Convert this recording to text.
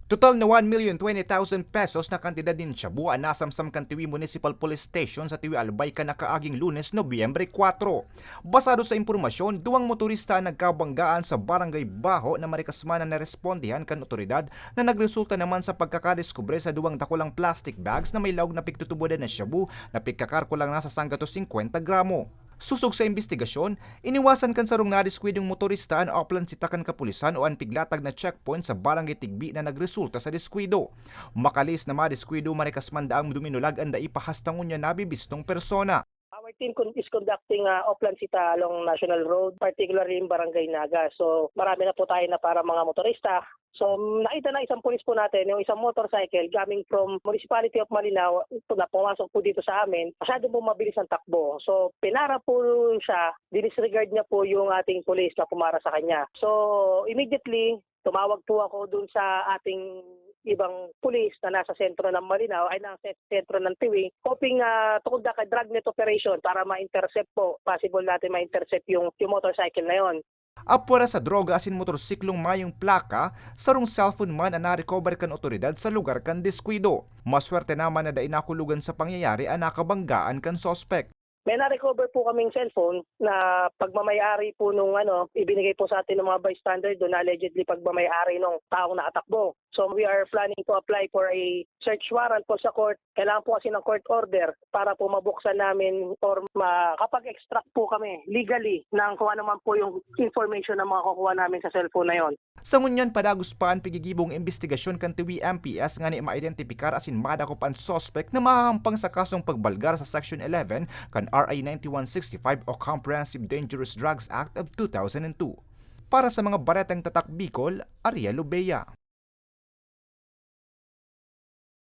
Total na 1,020,000 pesos na kantidad din shabu ang nasamsam kan Tiwi Municipal Police Station sa Tiwi Albay kanaakaaging Lunes, Nobyembre 4. Basado sa impormasyon, duwang motorista ang nagkabanggaan sa Barangay Baho na marikasman na narespondihan kan otoridad na nagresulta naman sa pagkakadiskubre sa duwang dakulang plastic bags na may lawg na pigtutubodan na shabu na pigkakarko lang nasa sanggato 50 gramo. Susog sa investigasyon, iniwasan kan sarong nadiskwidong motorista ang oplan sitakan kapulisan o ang piglatag na checkpoint sa Barangay Tigbi na nagresulta sa diskwido. Makalis na madiskwido marikasmandaang duminulag ang daipahastangon niya nabibistong persona. Our team is conducting offline sita along National Road, particularly in Barangay Naga. So marami na po tayo na para mga motorista. So nakita na isang pulis po natin, yung isang motorcycle coming from Municipality of Malinaw na pumasok po dito sa amin. Masyado po mabilis ang takbo. So pinara po siya, dinisregard niya po yung ating pulis na pumara sa kanya. So immediately, tumawag po ako dun sa ating ibang pulis na nasa sentro ng Malinaw ay nasa sentro ng Tiwi, hoping to conduct a dragnet operation para ma-intercept po, possible natin ma-intercept yung motorcycle na yon. Apura sa droga asin motorsiklong mayong plaka, sarong cellphone man ang narecover kan otoridad sa lugar kan diskwido. Maswerte naman na dainakulugan sa pangyayari ang nakabanggaan kan sospek. May na-recover po kaming cellphone na pagmamayari po nung ibinigay po sa atin ng mga bystander doon na allegedly pagmamayari nung taong nakatakbo. So we are planning to apply for a search warrant po sa court. Kailangan po kasi ng court order para po mabuksan namin or makapag-extract po kami legally ng kung ano man po yung information na makukuha namin sa cellphone na yon. Sa ngunyan padagos pa ang pigigibong investigasyon kan Tiwi MPS nga ni ma-identifikar asin madakop ang suspect na mahahampang sa kasong pagbalgar sa Section 11 kan RA 9165 o Comprehensive Dangerous Drugs Act of 2002. Para sa mga baretang tatak Bicol, Ariel Lubea.